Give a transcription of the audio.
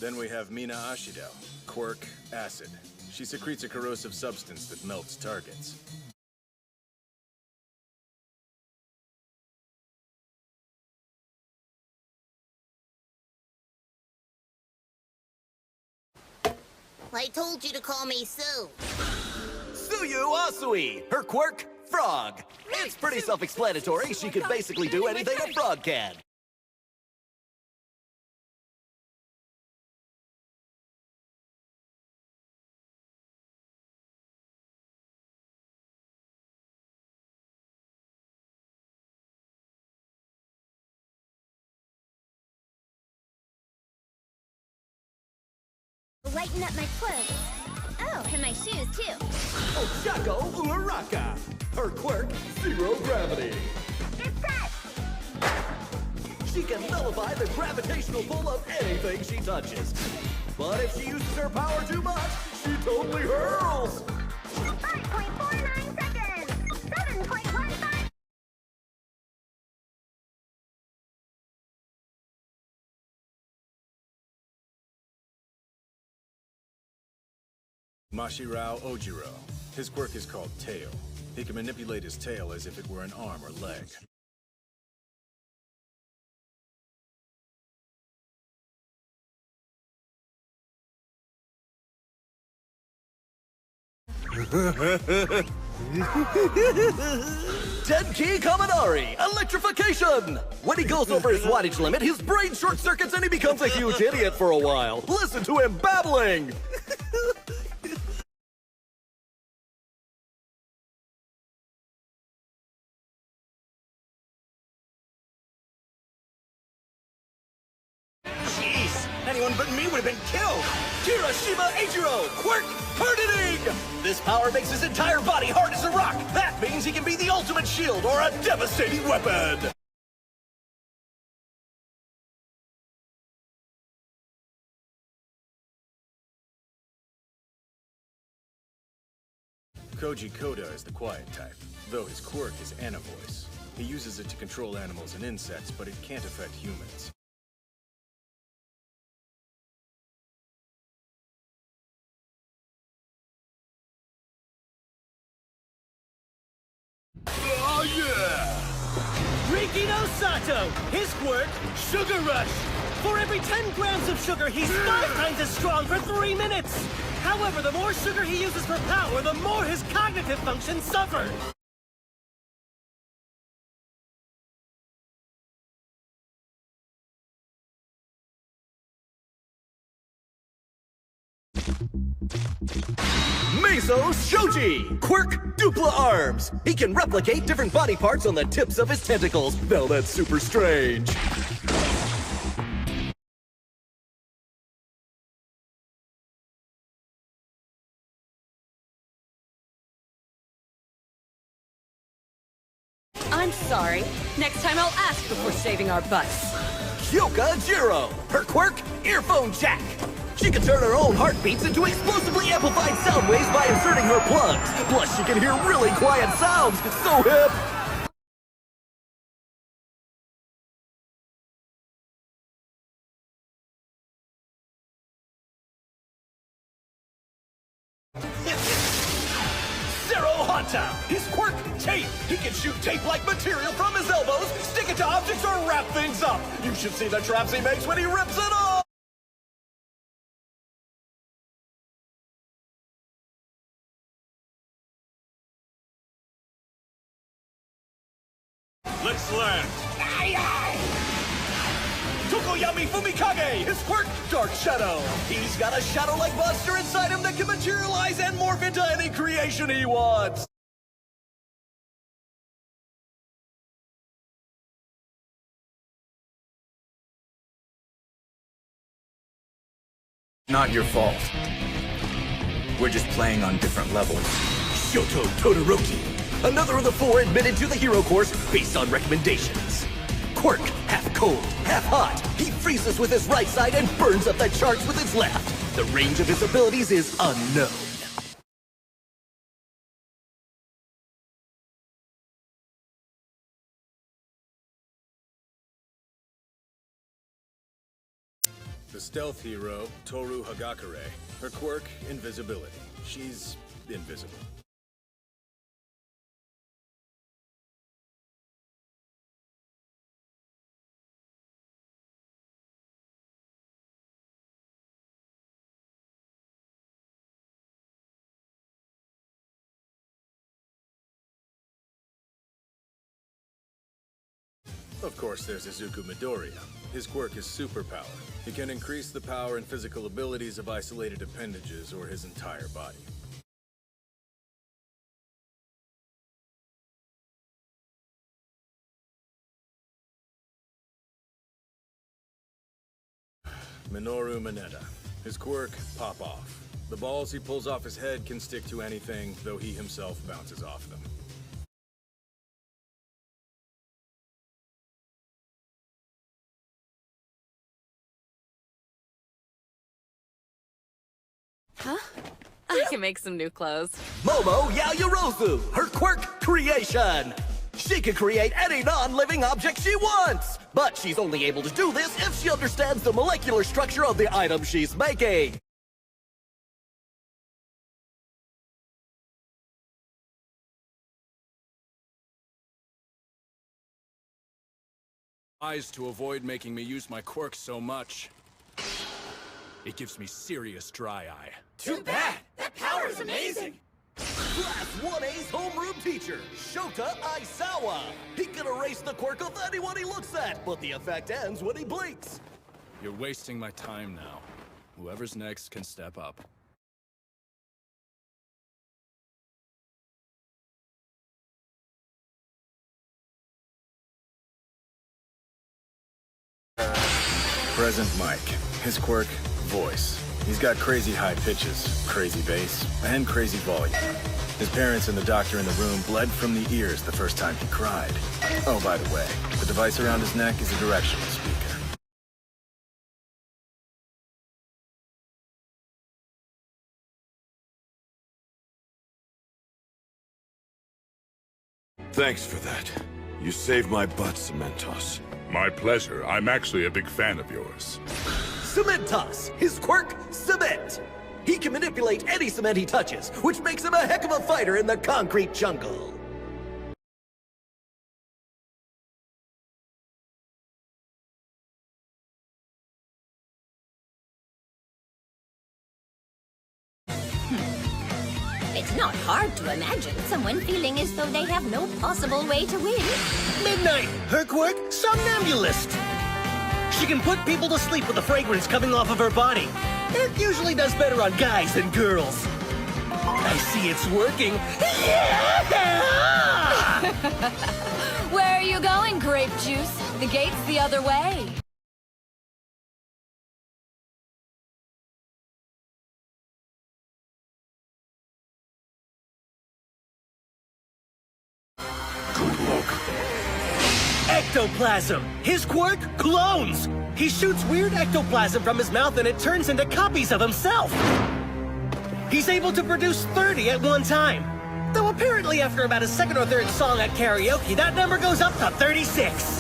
Then we have Mina Ashido, Quirk, Acid. She secretes a corrosive substance that melts targets. I told you to call me Sue. Suyu Asui! Her quirk, frog. It's pretty self-explanatory. She can basically do anything a frog can. Lighten up my clothes. Oh, and my shoes, too. Ochako Uraraka! Her quirk, zero gravity. It's set! She can nullify the gravitational pull of anything she touches. But if she uses her power too much, she totally hurls! 5.49 seconds! 7.15... Mashirao Ojiro. His quirk is called Tail. He can manipulate his tail as if it were an arm or leg. Tenki Kaminari, electrification! When he goes over his wattage limit, his brain short circuits and he becomes a huge idiot for a while. Listen to him babbling! Jeez, anyone but me would have been killed! Kirishima Eiichiro, quirk hardening! This power makes his entire body hard as a rock! That means he can be the ultimate shield or a devastating weapon! Koji Koda is the quiet type, though his quirk is Voice. He uses it to control animals and insects, but it can't affect humans. Oh yeah! Riki no Sato! His quirk, Sugar Rush! For every 10 grams of sugar, he's 5 times as strong for 3 minutes! However, the more sugar he uses for power, the more his cognitive functions suffer! Meso Shoji! Quirk Dupla Arms! He can replicate different body parts on the tips of his tentacles. Now that's super strange. I'm sorry. Next time I'll ask before saving our butts. Kyoka Jiro! Her quirk, earphone jack! She can turn her own heartbeats into explosively amplified sound waves by inserting her plugs. Plus, she can hear really quiet sounds. So hip! Zero Hanta! His quirk, tape! He can shoot tape-like material from his elbows, stick it to objects, or wrap things up! You should see the traps he makes when he rips it off! Let's land! Aye, aye. Tokoyami Fumikage! His quirk, Dark Shadow! He's got a shadow-like monster inside him that can materialize and morph into any creation he wants! Not your fault. We're just playing on different levels. Shoto Todoroki! Another of the 4 admitted to the hero course based on recommendations. Quirk, half cold, half hot. He freezes with his right side and burns up the charts with his left. The range of his abilities is unknown. The the stealth hero, Toru Hagakure. Her quirk, invisibility. She's invisible. Of course, there's Izuku Midoriya. His quirk is superpower. He can increase the power and physical abilities of isolated appendages or his entire body. Minoru Mineta. His quirk, Pop Off. The balls he pulls off his head can stick to anything, though he himself bounces off them. Huh? I can make some new clothes. Momo Yaoyorozu, her quirk creation. She can create any non-living object she wants, but she's only able to do this if she understands the molecular structure of the item she's making. Eyes to avoid making me use my quirk so much. It gives me serious dry eye. Too bad! That power is amazing! Class 1A's homeroom teacher, Shota Aisawa. He can erase the quirk of anyone he looks at, but the effect ends when he blinks. You're wasting my time now. Whoever's next can step up. Present Mike. His quirk, voice. He's got crazy high pitches, crazy bass, and crazy volume. His parents and the doctor in the room bled from the ears the first time he cried. Oh, by the way, the device around his neck is a directional speaker. Thanks for that. You saved my butt, Cementos. My pleasure. I'm actually a big fan of yours. Cementos, his quirk, cement. He can manipulate any cement he touches, which makes him a heck of a fighter in the concrete jungle. It's not hard to imagine someone feeling as though they have no possible way to win. Midnight! Her quirk? Somnambulist! She can put people to sleep with the fragrance coming off of her body. It usually does better on guys than girls. I see it's working. Yeah! Where are you going, grape juice? The gate's the other way. Ectoplasm! His quirk? Clones! He shoots weird ectoplasm from his mouth and it turns into copies of himself! He's able to produce 30 at one time. Though apparently after about a second or third song at karaoke, that number goes up to 36.